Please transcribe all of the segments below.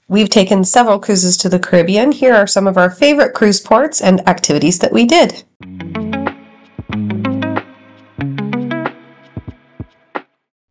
We've taken several cruises to the Caribbean. Here are some of our favorite cruise ports and activities that we did.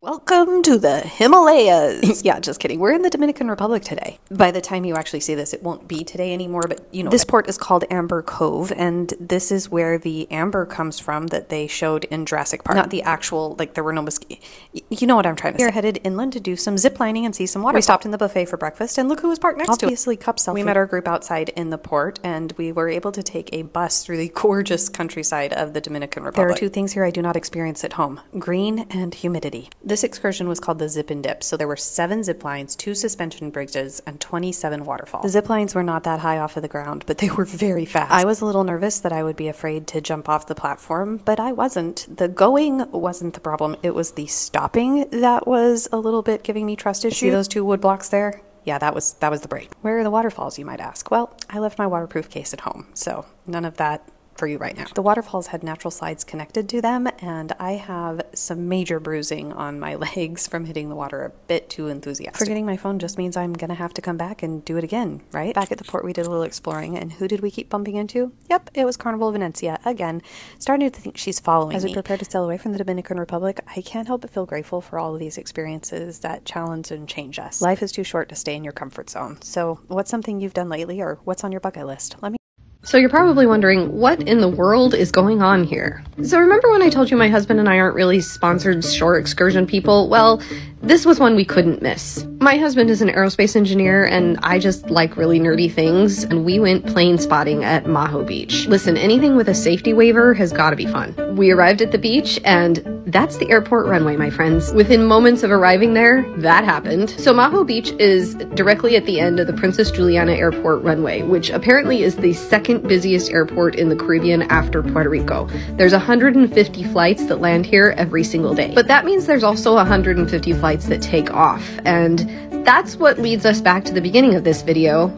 Welcome to the Himalayas. Yeah, just kidding. We're in the Dominican Republic today. By the time you actually see this, it won't be today anymore, but you know. This port is called Amber Cove, and this is where the amber comes from that they showed in Jurassic Park. Not the actual, like, there were no mosquitoes. You know what I'm trying to say. We're headed inland to do some zip lining and see some water. We stopped in the buffet for breakfast, and look who was parked next to us. Obviously, cup selfie. We met our group outside in the port, and we were able to take a bus through the gorgeous countryside of the Dominican Republic. There are two things here I do not experience at home: green and humidity. This excursion was called the Zip and Dip, so there were 7 zip lines, 2 suspension bridges, and 27 waterfalls. The zip lines were not that high off of the ground, but they were very fast. I was a little nervous that I would be afraid to jump off the platform, but I wasn't. The going wasn't the problem. It was the stopping that was a little bit giving me trust issues. See those 2 wood blocks there? Yeah, that was the break. Where are the waterfalls, you might ask? Well, I left my waterproof case at home, so none of that for you right now. The waterfalls had natural slides connected to them, and I have some major bruising on my legs from hitting the water a bit too enthusiastic. Forgetting my phone just means I'm gonna have to come back and do it again, right? Back at the port, we did a little exploring, and who did we keep bumping into? Yep, it was Carnival Venecia again. Starting to think she's following me. As we prepare to sail away from the Dominican Republic, I can't help but feel grateful for all of these experiences that challenge and change us. Life is too short to stay in your comfort zone. So what's something you've done lately, or what's on your bucket list? Let me. So you're probably wondering, what in the world is going on here? So remember when I told you my husband and I aren't really sponsored shore excursion people? Well, this was one we couldn't miss. My husband is an aerospace engineer, and I just like really nerdy things, and we went plane spotting at Maho Beach. Listen, anything with a safety waiver has got to be fun. We arrived at the beach, and that's the airport runway, my friends. Within moments of arriving there, that happened. So Maho Beach is directly at the end of the Princess Juliana Airport runway, which apparently is the second busiest airport in the Caribbean after Puerto Rico. There's 150 flights that land here every single day. But that means there's also 150 flights that take off, and that's what leads us back to the beginning of this video.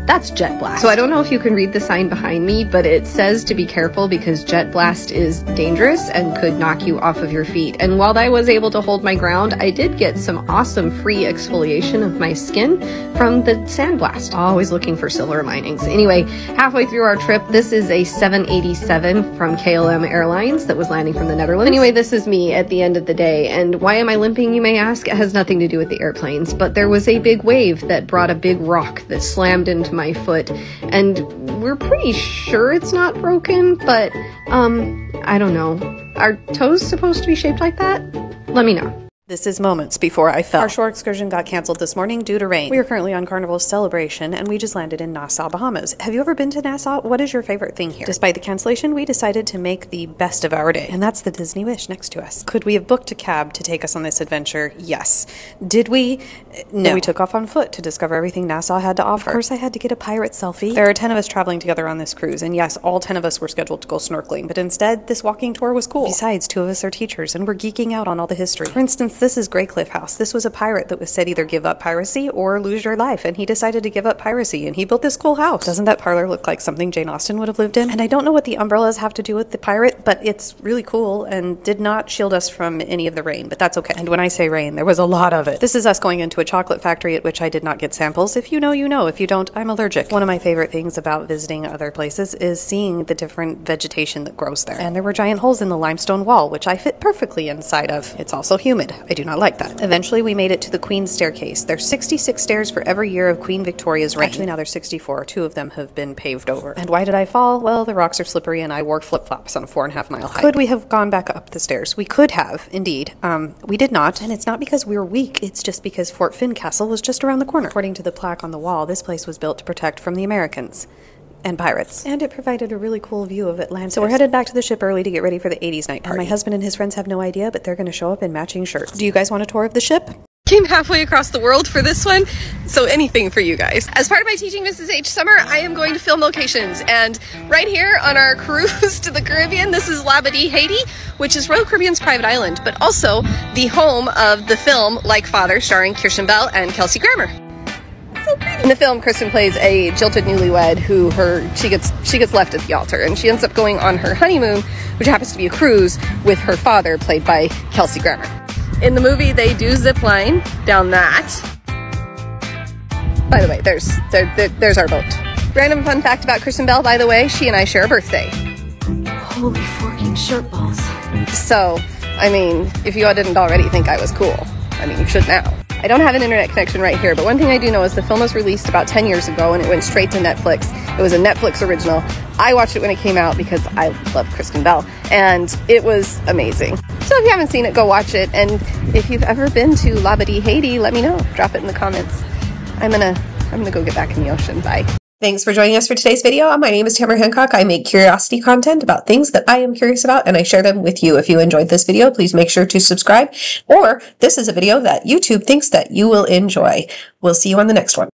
That's jet blast. So I don't know if you can read the sign behind me, but it says to be careful because jet blast is dangerous and could knock you off of your feet. And while I was able to hold my ground, I did get some awesome free exfoliation of my skin from the sandblast. Always looking for silver linings. Anyway, halfway through our trip, this is a 787 from KLM Airlines that was landing from the Netherlands. Anyway, this is me at the end of the day. And why am I limping, you may ask? It has nothing to do with the airplanes, but there was a big wave that brought a big rock that slammed into my foot, and we're pretty sure it's not broken, but I don't know. Are toes supposed to be shaped like that? Let me know. This is moments before I fell. Our shore excursion got canceled this morning due to rain. We are currently on Carnival's celebration, and we just landed in Nassau, Bahamas. Have you ever been to Nassau? What is your favorite thing here? Despite the cancellation, we decided to make the best of our day, and that's the Disney Wish next to us. Could we have booked a cab to take us on this adventure? Yes. Did we? No. We took off on foot to discover everything Nassau had to offer. Of course, I had to get a pirate selfie. There are 10 of us traveling together on this cruise, and yes, all 10 of us were scheduled to go snorkeling, but instead, this walking tour was cool. Besides, 2 of us are teachers, and we're geeking out on all the history. For instance, this is Grey Cliff House. This was a pirate that was said either give up piracy or lose your life, and he decided to give up piracy, and he built this cool house. Doesn't that parlor look like something Jane Austen would have lived in? And I don't know what the umbrellas have to do with the pirate, but it's really cool and did not shield us from any of the rain, but that's okay. And when I say rain, there was a lot of it. This is us going into a chocolate factory at which I did not get samples. If you know, you know. If you don't, I'm allergic. One of my favorite things about visiting other places is seeing the different vegetation that grows there. And there were giant holes in the limestone wall, which I fit perfectly inside of. It's also humid. I do not like that. Eventually, we made it to the Queen's Staircase. There's 66 stairs for every year of Queen Victoria's reign. Actually, now there's 64. 2 of them have been paved over. And why did I fall? Well, the rocks are slippery and I wore flip-flops on a 4.5 mile hike. Could we have gone back up the stairs? We could have, indeed. We did not, and it's not because we were weak, it's just because Fort Finn Castle was just around the corner. According to the plaque on the wall, this place was built to protect from the Americans and pirates. And it provided a really cool view of Atlantis. So we're headed back to the ship early to get ready for the 80s night party. And my husband and his friends have no idea, but they're going to show up in matching shirts. Do you guys want a tour of the ship? Came halfway across the world for this one, so anything for you guys. As part of my Teaching Mrs. H summer, I am going to film locations, and right here on our cruise to the Caribbean, this is Labadee, Haiti, which is Royal Caribbean's private island, but also the home of the film Like Father, starring Kirsten Bell and Kelsey Grammer. So pretty. In the film, Kristen plays a jilted newlywed who she gets left at the altar, and she ends up going on her honeymoon, which happens to be a cruise, with her father, played by Kelsey Grammer. In the movie, they do zip line down that. By the way, there's our boat. Random fun fact about Kristen Bell, by the way, she and I share a birthday. Holy forking shirt balls. So, I mean, if you didn't already think I was cool, I mean, you should now. I don't have an internet connection right here, but one thing I do know is the film was released about 10 years ago and it went straight to Netflix. It was a Netflix original. I watched it when it came out because I love Kristen Bell, and it was amazing. So if you haven't seen it, go watch it. And if you've ever been to Labadee, Haiti, let me know. Drop it in the comments. I'm gonna go get back in the ocean. Bye. Thanks for joining us for today's video. My name is Tamara Hancock. I make curiosity content about things that I am curious about, and I share them with you. If you enjoyed this video, please make sure to subscribe, or this is a video that YouTube thinks that you will enjoy. We'll see you on the next one.